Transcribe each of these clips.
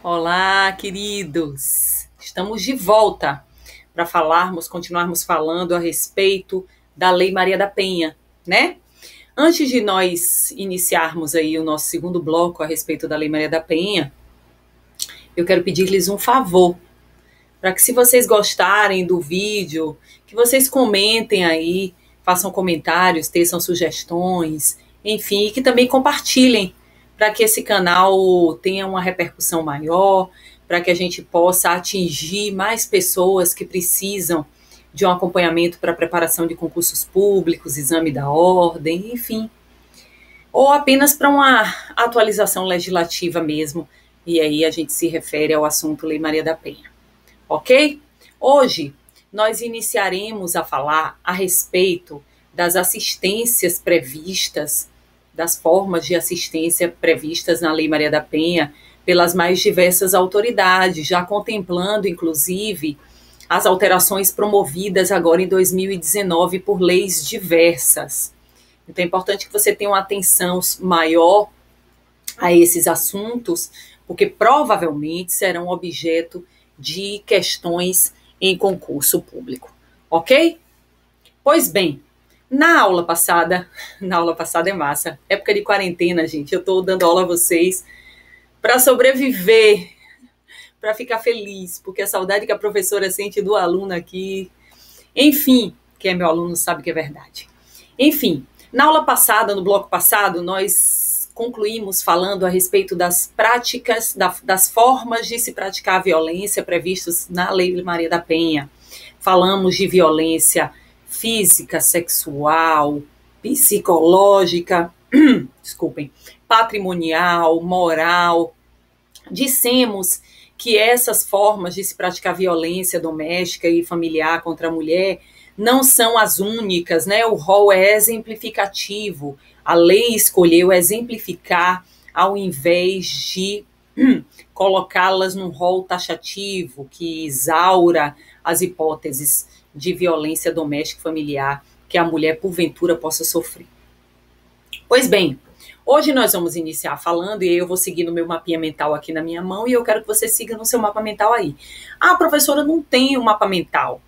Olá, queridos! Estamos de volta para continuarmos falando a respeito da Lei Maria da Penha, né? Antes de nós iniciarmos aí o nosso segundo bloco a respeito da Lei Maria da Penha, eu quero pedir-lhes um favor, para que se vocês gostarem do vídeo, que vocês comentem aí, façam comentários, teçam sugestões, enfim, e que também compartilhem para que esse canal tenha uma repercussão maior, para que a gente possa atingir mais pessoas que precisam de um acompanhamento para a preparação de concursos públicos, exame da ordem, enfim. Ou apenas para uma atualização legislativa mesmo, e aí a gente se refere ao assunto Lei Maria da Penha. Ok? Hoje nós iniciaremos a falar a respeito das assistências previstas, das formas de assistência previstas na Lei Maria da Penha pelas mais diversas autoridades, já contemplando, inclusive, as alterações promovidas agora em 2019 por leis diversas. Então é importante que você tenha uma atenção maior a esses assuntos, porque provavelmente serão objeto de questões em concurso público, ok? Pois bem, na aula passada é massa, época de quarentena, gente, eu tô dando aula a vocês para sobreviver, para ficar feliz, porque a saudade que a professora sente do aluno aqui, enfim, quem é meu aluno sabe que é verdade. Enfim, na aula passada, no bloco passado, nós concluímos falando a respeito das práticas, das formas de se praticar a violência previstas na Lei Maria da Penha. Falamos de violência física, sexual, psicológica, desculpem, patrimonial, moral. Dissemos que essas formas de se praticar violência doméstica e familiar contra a mulher não são as únicas, né? O rol é exemplificativo. A lei escolheu exemplificar ao invés de colocá-las num rol taxativo que exaura as hipóteses de violência doméstica e familiar que a mulher, porventura, possa sofrer. Pois bem, hoje nós vamos iniciar falando, e eu vou seguir no meu mapinha mental aqui na minha mão, e eu quero que você siga no seu mapa mental aí. Ah, professora, não tem um mapa mental.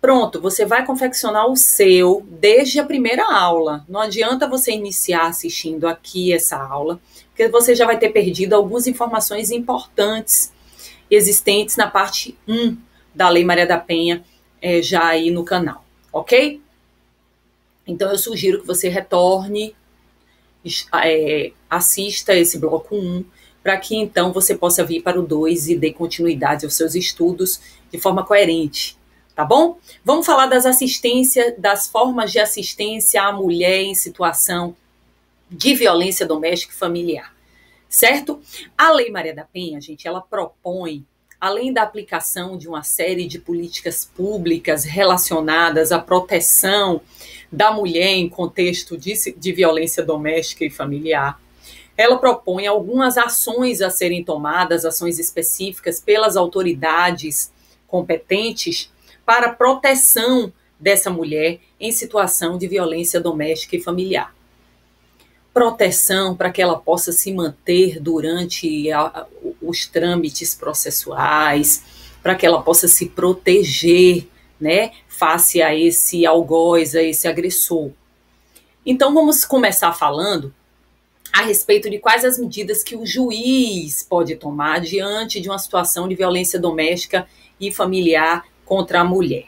Pronto, você vai confeccionar o seu desde a primeira aula. Não adianta você iniciar assistindo aqui essa aula, porque você já vai ter perdido algumas informações importantes existentes na parte 1 da Lei Maria da Penha, já aí no canal, ok? Então eu sugiro que você retorne, assista esse bloco 1, para que então você possa vir para o 2 e dê continuidade aos seus estudos de forma coerente. Tá bom? Vamos falar das formas de assistência à mulher em situação de violência doméstica e familiar, certo? A Lei Maria da Penha, gente, ela propõe, além da aplicação de uma série de políticas públicas relacionadas à proteção da mulher em contexto de violência doméstica e familiar, ela propõe algumas ações a serem tomadas, ações específicas pelas autoridades competentes, para a proteção dessa mulher em situação de violência doméstica e familiar. Proteção para que ela possa se manter durante os trâmites processuais, para que ela possa se proteger, né, face a esse algoz, a esse agressor. Então vamos começar falando a respeito de quais as medidas que o juiz pode tomar diante de uma situação de violência doméstica e familiar contra a mulher.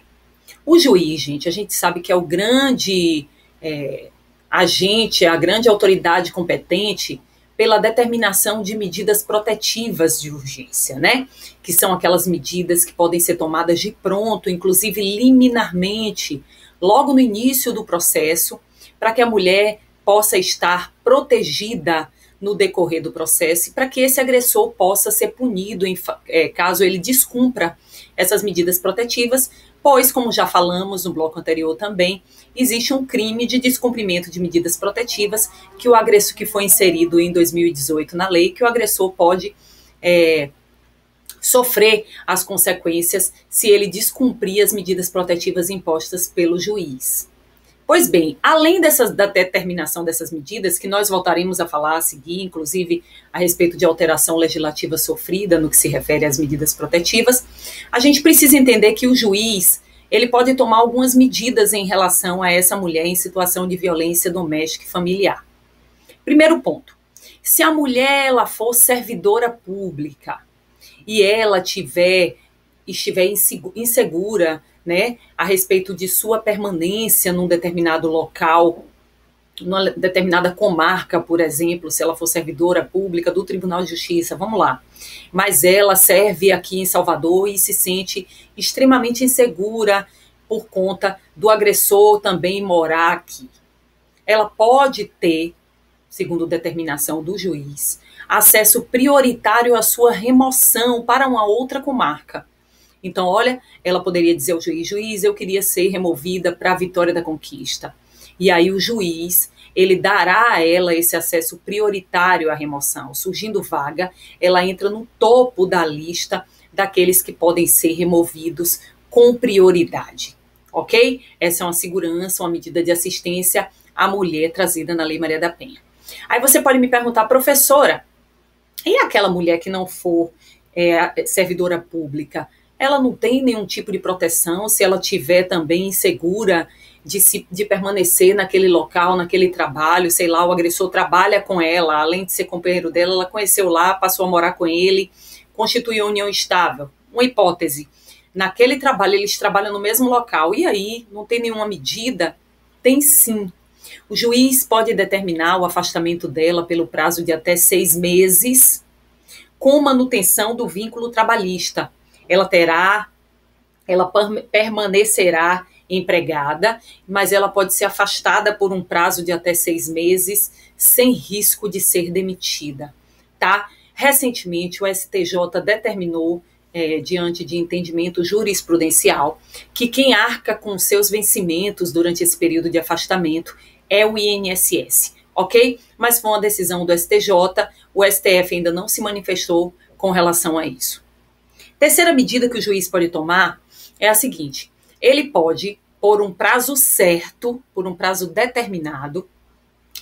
O juiz, gente, a gente sabe que é o grande agente, a grande autoridade competente pela determinação de medidas protetivas de urgência, né? Que são aquelas medidas que podem ser tomadas de pronto, inclusive liminarmente, logo no início do processo, para que a mulher possa estar protegida no decorrer do processo e para que esse agressor possa ser punido caso ele descumpra essas medidas protetivas, pois, como já falamos no bloco anterior também, existe um crime de descumprimento de medidas protetivas que o agressor, que foi inserido em 2018 na lei, que o agressor pode sofrer as consequências se ele descumprir as medidas protetivas impostas pelo juiz. Pois bem, além da determinação dessas medidas, que nós voltaremos a falar a seguir, inclusive a respeito de alteração legislativa sofrida no que se refere às medidas protetivas, a gente precisa entender que o juiz, ele pode tomar algumas medidas em relação a essa mulher em situação de violência doméstica e familiar. Primeiro ponto, se a mulher ela for servidora pública e ela estiver insegura, né, a respeito de sua permanência num determinado local, numa determinada comarca, por exemplo, se ela for servidora pública do Tribunal de Justiça, vamos lá, mas ela serve aqui em Salvador e se sente extremamente insegura por conta do agressor também morar aqui. Ela pode ter, segundo determinação do juiz, acesso prioritário à sua remoção para uma outra comarca. Então, olha, ela poderia dizer ao juiz, eu queria ser removida para a Vitória da Conquista. E aí o juiz, ele dará a ela esse acesso prioritário à remoção. Surgindo vaga, ela entra no topo da lista daqueles que podem ser removidos com prioridade, ok? Essa é uma segurança, uma medida de assistência à mulher trazida na Lei Maria da Penha. Aí você pode me perguntar, professora, e aquela mulher que não for servidora pública, ela não tem nenhum tipo de proteção se ela estiver também insegura de permanecer naquele local, naquele trabalho, sei lá, o agressor trabalha com ela, além de ser companheiro dela, ela conheceu lá, passou a morar com ele, constituiu uma união estável. Uma hipótese, naquele trabalho, eles trabalham no mesmo local, e aí não tem nenhuma medida? Tem sim. O juiz pode determinar o afastamento dela pelo prazo de até 6 meses, com manutenção do vínculo trabalhista. Ela permanecerá empregada, mas ela pode ser afastada por um prazo de até 6 meses, sem risco de ser demitida, tá? Recentemente, o STJ determinou, diante de entendimento jurisprudencial, que quem arca com seus vencimentos durante esse período de afastamento é o INSS, ok? Mas foi uma decisão do STJ, o STF ainda não se manifestou com relação a isso. Terceira medida que o juiz pode tomar é a seguinte: ele pode, por um prazo certo, por um prazo determinado,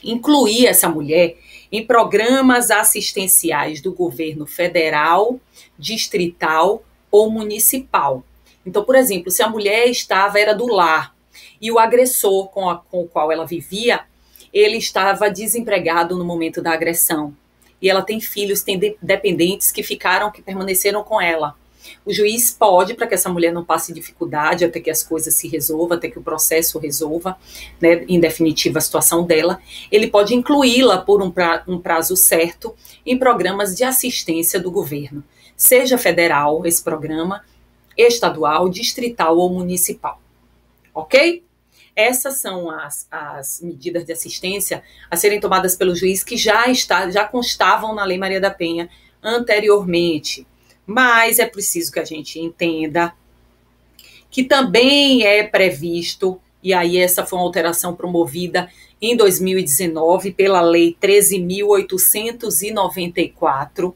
incluir essa mulher em programas assistenciais do governo federal, distrital ou municipal. Então, por exemplo, se a mulher era do lar e o agressor com o qual ela vivia, ele estava desempregado no momento da agressão. E ela tem filhos, tem dependentes que permaneceram com ela. O juiz pode, para que essa mulher não passe dificuldade, até que as coisas se resolvam, até que o processo resolva, né, em definitiva a situação dela, ele pode incluí-la por um prazo certo em programas de assistência do governo, seja federal esse programa, estadual, distrital ou municipal. Ok? Essas são as medidas de assistência a serem tomadas pelo juiz que já constavam na Lei Maria da Penha anteriormente. Mas é preciso que a gente entenda que também é previsto, e aí essa foi uma alteração promovida em 2019 pela Lei 13.894,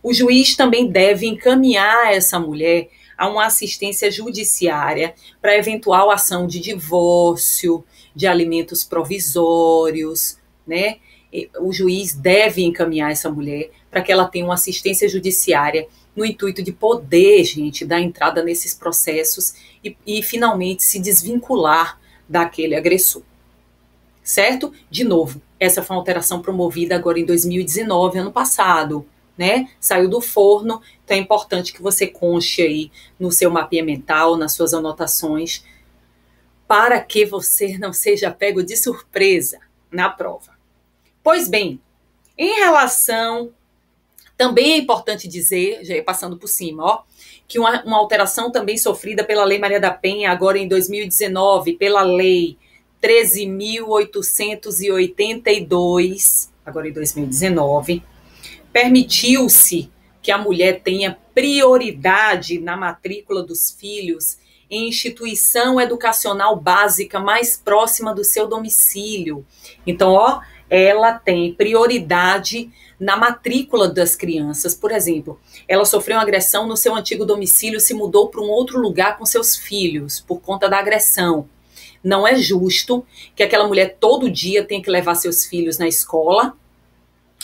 o juiz também deve encaminhar essa mulher a uma assistência judiciária para eventual ação de divórcio, de alimentos provisórios, né? O juiz deve encaminhar essa mulher para que ela tenha uma assistência judiciária no intuito de poder, gente, dar entrada nesses processos e finalmente se desvincular daquele agressor. Certo? De novo, essa foi uma alteração promovida agora em 2019, ano passado, né? Saiu do forno, então é importante que você conste aí no seu mapinha mental, nas suas anotações, para que você não seja pego de surpresa na prova. Pois bem, em relação, também é importante dizer, já ia passando por cima, ó, que uma alteração também sofrida pela Lei Maria da Penha, agora em 2019, pela Lei 13.882, agora em 2019, permitiu-se que a mulher tenha prioridade na matrícula dos filhos em instituição educacional básica mais próxima do seu domicílio. Então, ó, ela tem prioridade na matrícula das crianças. Por exemplo, ela sofreu uma agressão no seu antigo domicílio, se mudou para um outro lugar com seus filhos por conta da agressão. Não é justo que aquela mulher todo dia tenha que levar seus filhos na escola,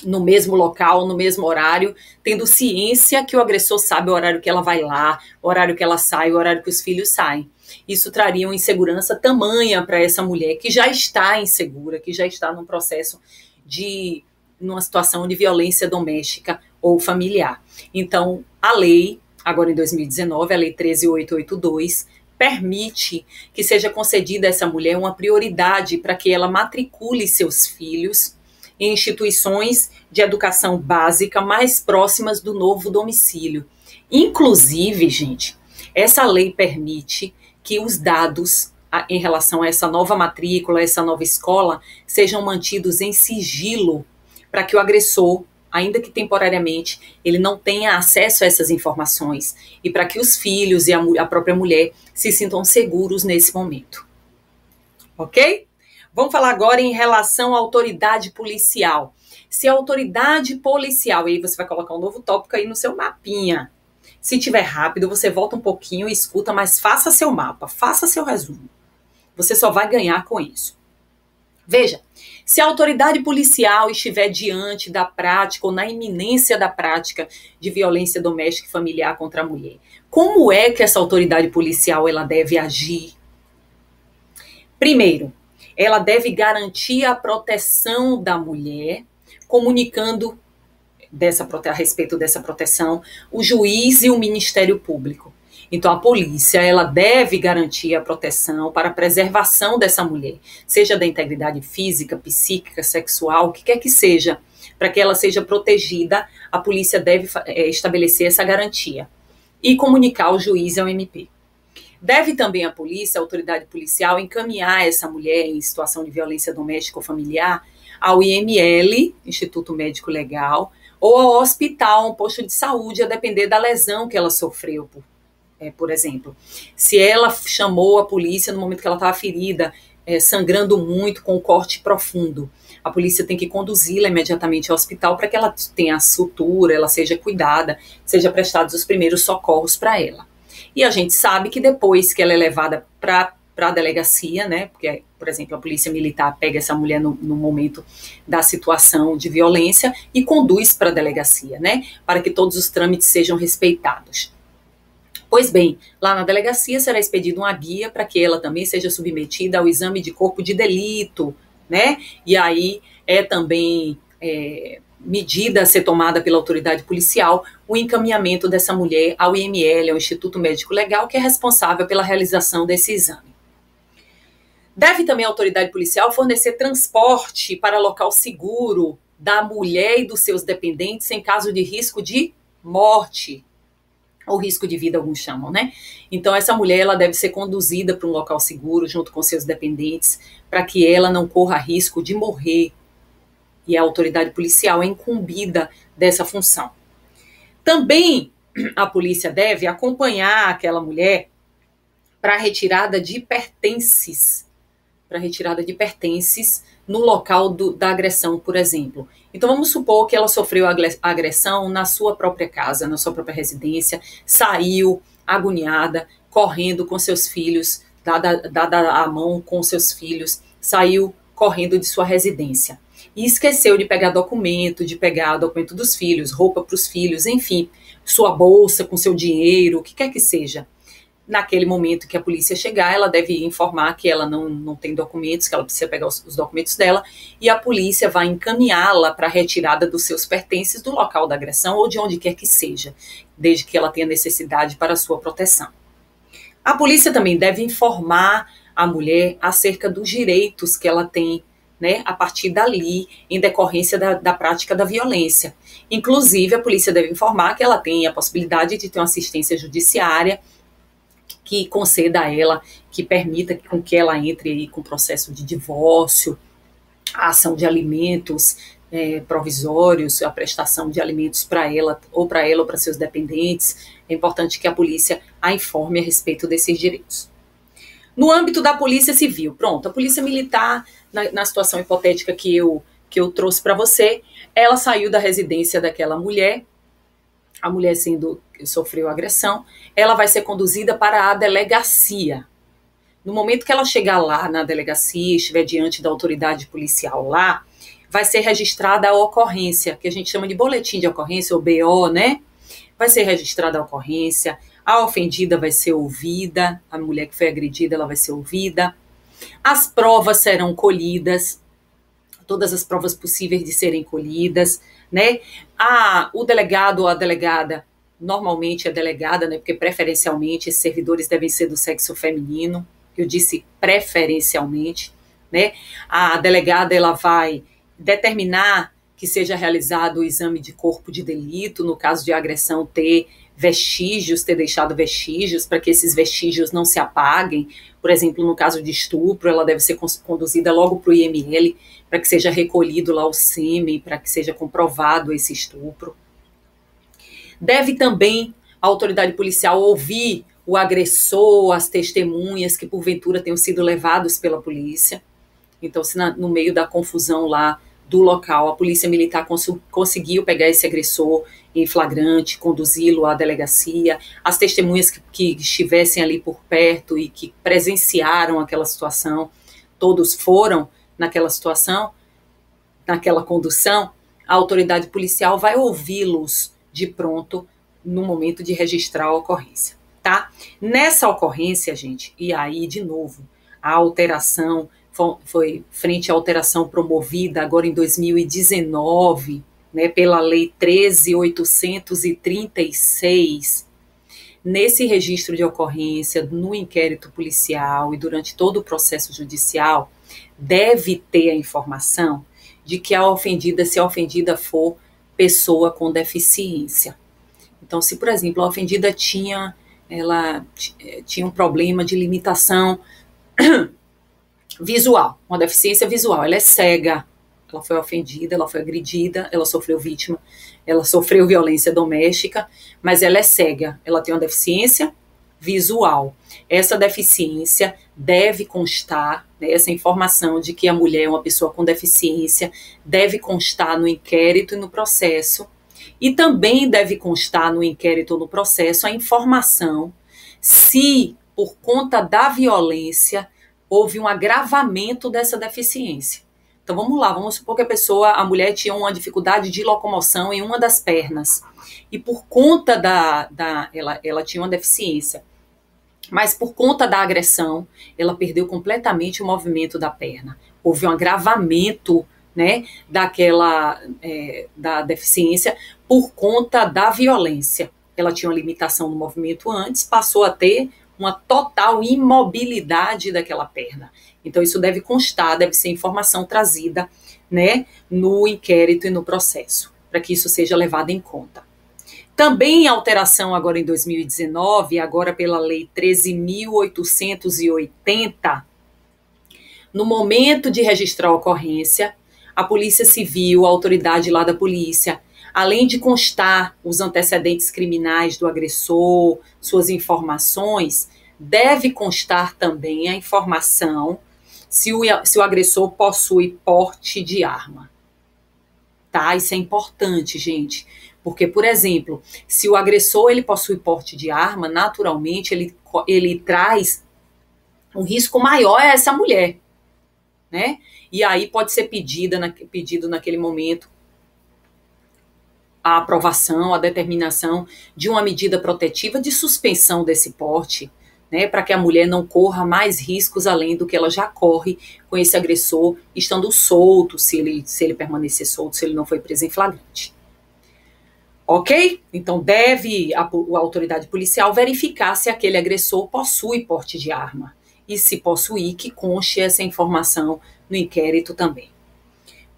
no mesmo local, no mesmo horário, tendo ciência que o agressor sabe o horário que ela vai lá, o horário que ela sai, o horário que os filhos saem. Isso traria uma insegurança tamanha para essa mulher que já está insegura, que já está num processo de numa situação de violência doméstica ou familiar. Então, a lei, agora em 2019, a Lei 13.882, permite que seja concedida a essa mulher uma prioridade para que ela matricule seus filhos em instituições de educação básica mais próximas do novo domicílio. Inclusive, gente, essa lei permite que os dados em relação a essa nova matrícula, a essa nova escola, sejam mantidos em sigilo para que o agressor, ainda que temporariamente, ele não tenha acesso a essas informações e para que os filhos e a própria mulher se sintam seguros nesse momento. Ok? Vamos falar agora em relação à autoridade policial. Se a autoridade policial, e aí você vai colocar um novo tópico aí no seu mapinha. Se tiver rápido, você volta um pouquinho e escuta, mas faça seu mapa, faça seu resumo. Você só vai ganhar com isso. Veja, se a autoridade policial estiver diante da prática ou na iminência da prática de violência doméstica e familiar contra a mulher, como é que essa autoridade policial ela deve agir? Primeiro, ela deve garantir a proteção da mulher, comunicando a respeito dessa proteção o juiz e o Ministério Público. Então, a polícia ela deve garantir a proteção para a preservação dessa mulher, seja da integridade física, psíquica, sexual, o que quer que seja, para que ela seja protegida, a polícia deve estabelecer essa garantia e comunicar ao juiz e ao MP. Deve também a polícia, a autoridade policial, encaminhar essa mulher em situação de violência doméstica ou familiar ao IML, Instituto Médico Legal, ou ao hospital, um posto de saúde, a depender da lesão que ela sofreu, por exemplo. Se ela chamou a polícia no momento que ela estava ferida, sangrando muito, com um corte profundo, a polícia tem que conduzi-la imediatamente ao hospital para que ela tenha a sutura, ela seja cuidada, seja prestados os primeiros socorros para ela. E a gente sabe que depois que ela é levada para a delegacia, né, porque, por exemplo, a polícia militar pega essa mulher no momento da situação de violência e conduz para a delegacia, né, para que todos os trâmites sejam respeitados. Pois bem, lá na delegacia será expedida uma guia para que ela também seja submetida ao exame de corpo de delito, né, e aí é também medida a ser tomada pela autoridade policial o encaminhamento dessa mulher ao IML, ao Instituto Médico Legal, que é responsável pela realização desse exame. Deve também a autoridade policial fornecer transporte para local seguro da mulher e dos seus dependentes em caso de risco de morte, ou risco de vida, alguns chamam, né? Então, essa mulher ela deve ser conduzida para um local seguro junto com seus dependentes para que ela não corra risco de morrer. E a autoridade policial é incumbida dessa função. Também a polícia deve acompanhar aquela mulher para a retirada de pertences, no local da agressão, por exemplo. Então vamos supor que ela sofreu a agressão na sua própria casa, na sua própria residência, saiu agoniada, correndo com seus filhos, dada a mão com seus filhos, saiu correndo de sua residência. E esqueceu de pegar documento dos filhos, roupa para os filhos, enfim, sua bolsa com seu dinheiro, o que quer que seja. Naquele momento que a polícia chegar, ela deve informar que ela não tem documentos, que ela precisa pegar os documentos dela, e a polícia vai encaminhá-la para a retirada dos seus pertences do local da agressão ou de onde quer que seja, desde que ela tenha necessidade para a sua proteção. A polícia também deve informar a mulher acerca dos direitos que ela tem, né, a partir dali, em decorrência da prática da violência. Inclusive, a polícia deve informar que ela tem a possibilidade de ter uma assistência judiciária que conceda a ela, que permita com que ela entre aí com o processo de divórcio, a ação de alimentos provisórios, a prestação de alimentos para ela ou para seus dependentes. É importante que a polícia a informe a respeito desses direitos. No âmbito da polícia civil, pronto, a polícia militar, na situação hipotética que eu trouxe para você, ela saiu da residência daquela mulher, a mulher sofreu agressão, ela vai ser conduzida para a delegacia. No momento que ela chegar lá na delegacia, estiver diante da autoridade policial lá, vai ser registrada a ocorrência, que a gente chama de boletim de ocorrência, ou BO, né? Vai ser registrada a ocorrência, a ofendida vai ser ouvida, a mulher que foi agredida, ela vai ser ouvida, as provas serão colhidas, todas as provas possíveis de serem colhidas, né? O delegado ou a delegada, normalmente é delegada, né? Porque preferencialmente esses servidores devem ser do sexo feminino, eu disse preferencialmente, né? A delegada, ela vai determinar que seja realizado o exame de corpo de delito, no caso de agressão, ter vestígios, ter deixado vestígios, para que esses vestígios não se apaguem. Por exemplo, no caso de estupro, ela deve ser conduzida logo para o IML, para que seja recolhido lá o sêmen, para que seja comprovado esse estupro. Deve também a autoridade policial ouvir o agressor, as testemunhas que porventura tenham sido levados pela polícia. Então, se no meio da confusão lá do local, a polícia militar conseguiu pegar esse agressor em flagrante, conduzi-lo à delegacia, as testemunhas que estivessem ali por perto e que presenciaram aquela situação, todos foram naquela situação, naquela condução, a autoridade policial vai ouvi-los de pronto no momento de registrar a ocorrência, tá? Nessa ocorrência, gente, e aí, de novo, a alteração foi frente à alteração promovida agora em 2019, né, pela Lei 13.836, nesse registro de ocorrência, no inquérito policial e durante todo o processo judicial, deve ter a informação de que a ofendida, se a ofendida for pessoa com deficiência. Então, se, por exemplo, a ofendida tinha um problema de limitação visual, uma deficiência visual, ela é cega, ela foi ofendida, ela foi agredida, ela sofreu vítima, ela sofreu violência doméstica, mas ela é cega, ela tem uma deficiência visual. Essa deficiência deve constar, né, essa informação de que a mulher é uma pessoa com deficiência deve constar no inquérito e no processo, e também deve constar no inquérito ou no processo a informação se, por conta da violência, houve um agravamento dessa deficiência. Então vamos lá, vamos supor que a mulher tinha uma dificuldade de locomoção em uma das pernas, e por conta ela tinha uma deficiência, mas por conta da agressão, ela perdeu completamente o movimento da perna. Houve um agravamento, né, da deficiência por conta da violência. Ela tinha uma limitação no movimento antes, passou a ter uma total imobilidade daquela perna. Então isso deve constar, deve ser informação trazida, né, no inquérito e no processo, para que isso seja levado em conta. Também alteração agora em 2019, agora pela Lei 13.880, no momento de registrar a ocorrência, a Polícia Civil, a autoridade lá da polícia, além de constar os antecedentes criminais do agressor, suas informações, deve constar também a informação se o agressor possui porte de arma. Tá? Isso é importante, gente. Porque, por exemplo, se o agressor ele possui porte de arma, naturalmente ele traz um risco maior a essa mulher, né? E aí pode ser pedido naquele momento a aprovação, a determinação de uma medida protetiva de suspensão desse porte, né, para que a mulher não corra mais riscos além do que ela já corre com esse agressor, estando solto, se ele permanecer solto, se ele não foi preso em flagrante. Ok? Então deve a autoridade policial verificar se aquele agressor possui porte de arma. E se possuir, que conste essa informação no inquérito também.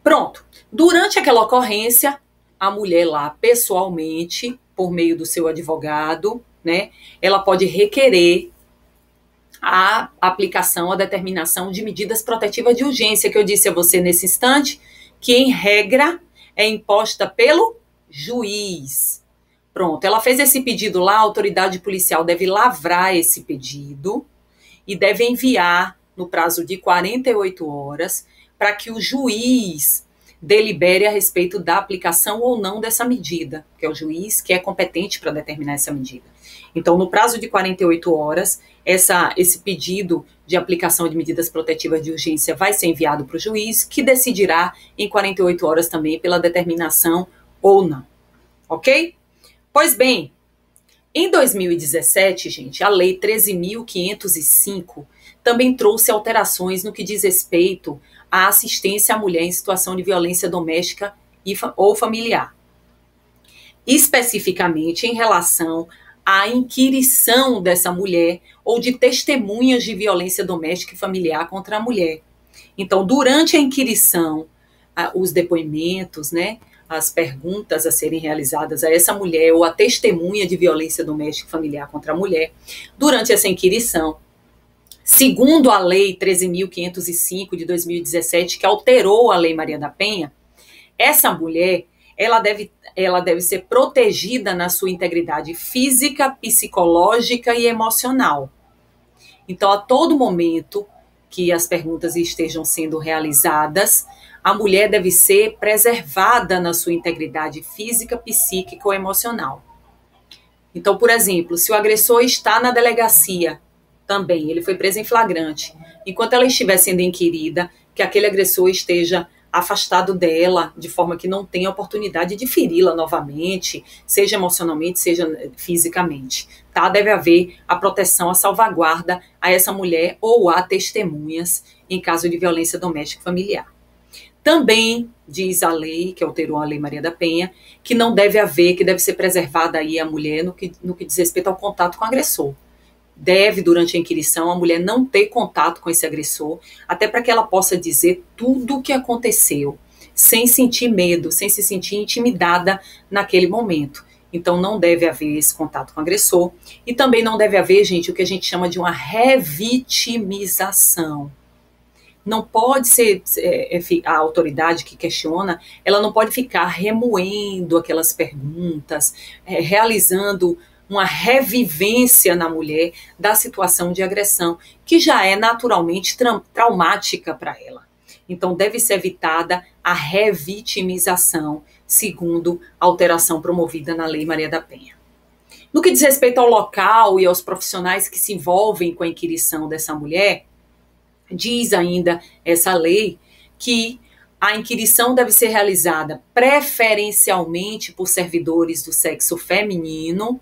Pronto. Durante aquela ocorrência, a mulher lá, pessoalmente, por meio do seu advogado, né, ela pode requerer a aplicação, a determinação de medidas protetivas de urgência, que eu disse a você nesse instante, que em regra é imposta pelo juiz. Pronto, ela fez esse pedido lá, a autoridade policial deve lavrar esse pedido e deve enviar no prazo de 48 horas para que o juiz delibere a respeito da aplicação ou não dessa medida, que é o juiz que é competente para determinar essa medida. Então, no prazo de 48 horas, esse pedido de aplicação de medidas protetivas de urgência vai ser enviado para o juiz, que decidirá em 48 horas também pela determinação ou não. Ok? Pois bem, em 2017, gente, a Lei 13.505 também trouxe alterações no que diz respeito à assistência à mulher em situação de violência doméstica ou familiar. Especificamente em relação à inquirição dessa mulher ou de testemunhas de violência doméstica e familiar contra a mulher. Então, durante a inquirição, os depoimentos, né, as perguntas a serem realizadas a essa mulher ou a testemunha de violência doméstica e familiar contra a mulher, durante essa inquirição, segundo a Lei 13.505 de 2017, que alterou a Lei Maria da Penha, essa mulher ela deve ser protegida na sua integridade física, psicológica e emocional. Então, a todo momento que as perguntas estejam sendo realizadas, a mulher deve ser preservada na sua integridade física, psíquica ou emocional. Então, por exemplo, se o agressor está na delegacia, também, ele foi preso em flagrante, enquanto ela estiver sendo inquirida, que aquele agressor esteja afastado dela, de forma que não tenha oportunidade de feri-la novamente, seja emocionalmente, seja fisicamente. Tá? Deve haver a proteção, a salvaguarda a essa mulher ou a testemunhas em caso de violência doméstica e familiar. Também diz a lei, que alterou a Lei Maria da Penha, que não deve haver, que deve ser preservada aí a mulher no que diz respeito ao contato com o agressor. Deve, durante a inquirição, a mulher não ter contato com esse agressor, até para que ela possa dizer tudo o que aconteceu, sem sentir medo, sem se sentir intimidada naquele momento. Então, não deve haver esse contato com o agressor. E também não deve haver, gente, o que a gente chama de uma revitimização. Não pode ser, a autoridade que questiona, ela não pode ficar remoendo aquelas perguntas, realizando uma revivência na mulher da situação de agressão, que já é naturalmente traumática para ela. Então, deve ser evitada a revitimização, segundo a alteração promovida na Lei Maria da Penha. No que diz respeito ao local e aos profissionais que se envolvem com a inquirição dessa mulher, diz ainda essa lei que a inquirição deve ser realizada preferencialmente por servidores do sexo feminino.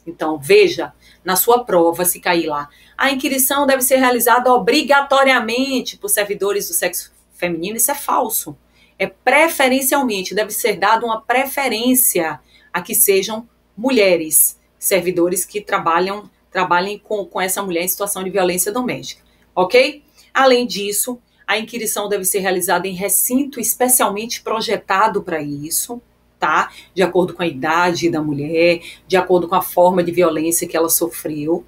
Então, veja, na sua prova, se cair lá, a inquirição deve ser realizada obrigatoriamente por servidores do sexo feminino. Isso é falso. É preferencialmente, deve ser dada uma preferência a que sejam mulheres, servidores que trabalhem com essa mulher em situação de violência doméstica, ok? Além disso, a inquirição deve ser realizada em recinto especialmente projetado para isso, tá? De acordo com a idade da mulher, de acordo com a forma de violência que ela sofreu.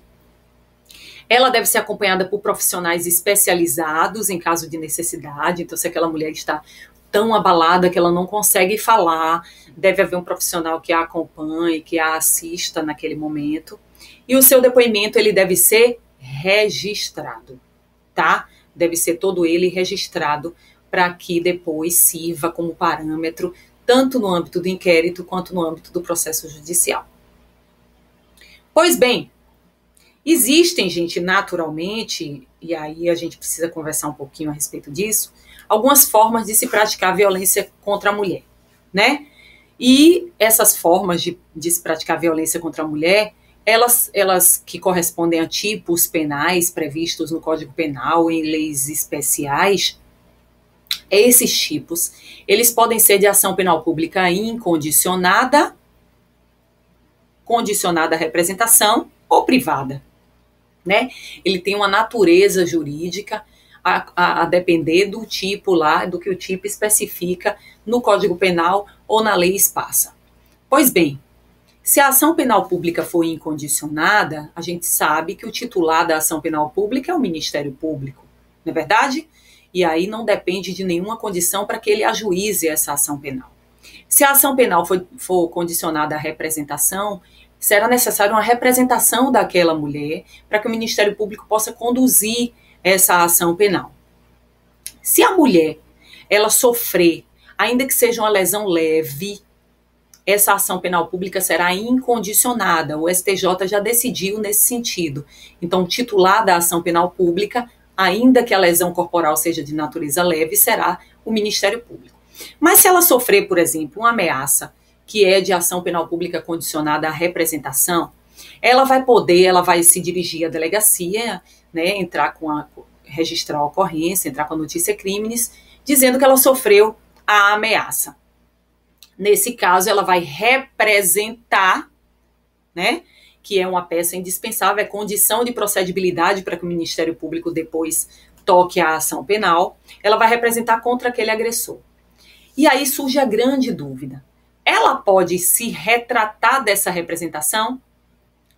Ela deve ser acompanhada por profissionais especializados em caso de necessidade. Então, se aquela mulher está tão abalada que ela não consegue falar, deve haver um profissional que a acompanhe, que a assista naquele momento. E o seu depoimento, ele deve ser registrado, tá? Deve ser todo ele registrado para que depois sirva como parâmetro tanto no âmbito do inquérito quanto no âmbito do processo judicial. Pois bem, existem, gente, naturalmente, e aí a gente precisa conversar um pouquinho a respeito disso, algumas formas de se praticar violência contra a mulher, né? E essas formas de se praticar violência contra a mulher, elas que correspondem a tipos penais previstos no Código Penal, em leis especiais, esses tipos, eles podem ser de ação penal pública incondicionada, condicionada à representação ou privada, né? Ele tem uma natureza jurídica a depender do tipo lá, do que o tipo especifica no Código Penal ou na lei espassa. Pois bem, se a ação penal pública for incondicionada, a gente sabe que o titular da ação penal pública é o Ministério Público, não é verdade? E aí não depende de nenhuma condição para que ele ajuize essa ação penal. Se a ação penal for condicionada à representação, será necessária uma representação daquela mulher para que o Ministério Público possa conduzir essa ação penal. Se a mulher ela sofrer ainda que seja uma lesão leve, essa ação penal pública será incondicionada. O STJ já decidiu nesse sentido. Então, o titular da ação penal pública, ainda que a lesão corporal seja de natureza leve, será o Ministério Público. Mas se ela sofrer, por exemplo, uma ameaça que é de ação penal pública condicionada à representação, ela vai se dirigir à delegacia, né, registrar a ocorrência, entrar com a notícia crimes, dizendo que ela sofreu a ameaça. Nesse caso, ela vai representar, né, que é uma peça indispensável, é condição de procedibilidade para que o Ministério Público depois toque a ação penal, ela vai representar contra aquele agressor. E aí surge a grande dúvida. Ela pode se retratar dessa representação?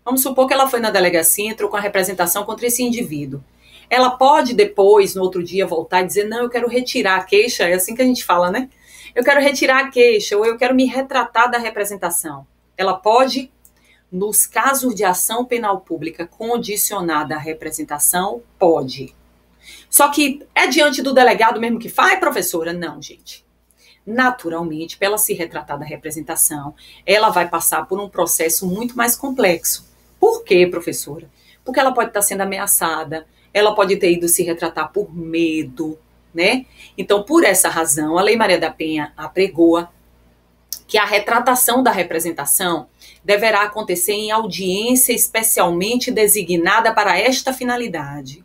Vamos supor que ela foi na delegacia e entrou com a representação contra esse indivíduo. Ela pode depois, no outro dia, voltar e dizer, não, eu quero retirar a queixa, é assim que a gente fala, né? Eu quero retirar a queixa, ou eu quero me retratar da representação. Ela pode, nos casos de ação penal pública condicionada à representação, pode. Só que é diante do delegado mesmo que faz, professora? Não, gente. Naturalmente, para ela se retratar da representação, ela vai passar por um processo muito mais complexo. Por quê, professora? Porque ela pode estar sendo ameaçada, ela pode ter ido se retratar por medo, né? Então, por essa razão, a Lei Maria da Penha apregoa que a retratação da representação deverá acontecer em audiência especialmente designada para esta finalidade,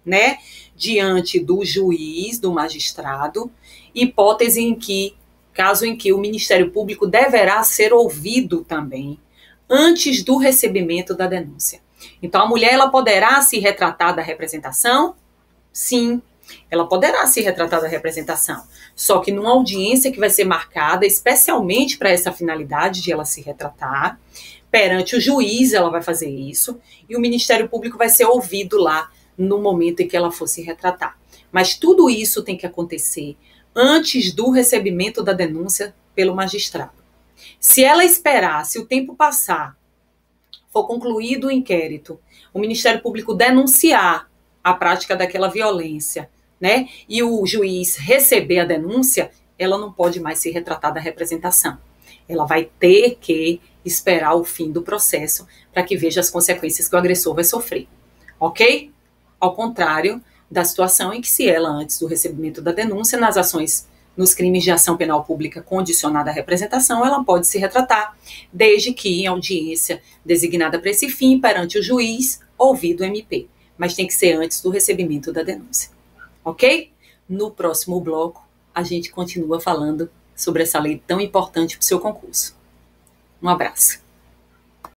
né? Diante do juiz, do magistrado, hipótese em que, caso em que o Ministério Público deverá ser ouvido também, antes do recebimento da denúncia. Então, a mulher, ela poderá se retratar da representação? Sim, ela poderá se retratar da representação, só que numa audiência que vai ser marcada especialmente para essa finalidade de ela se retratar, perante o juiz ela vai fazer isso, e o Ministério Público vai ser ouvido lá no momento em que ela for se retratar. Mas tudo isso tem que acontecer antes do recebimento da denúncia pelo magistrado. Se ela esperar, se o tempo passar, for concluído o inquérito, o Ministério Público denunciar a prática daquela violência, né, e o juiz receber a denúncia, ela não pode mais se retratar da representação. Ela vai ter que esperar o fim do processo para que veja as consequências que o agressor vai sofrer, ok? Ao contrário da situação em que, se ela, antes do recebimento da denúncia, nas ações, nos crimes de ação penal pública condicionada à representação, ela pode se retratar, desde que em audiência designada para esse fim, perante o juiz, ouvido o MP. Mas tem que ser antes do recebimento da denúncia, ok? No próximo bloco, a gente continua falando sobre essa lei tão importante para o seu concurso. Um abraço.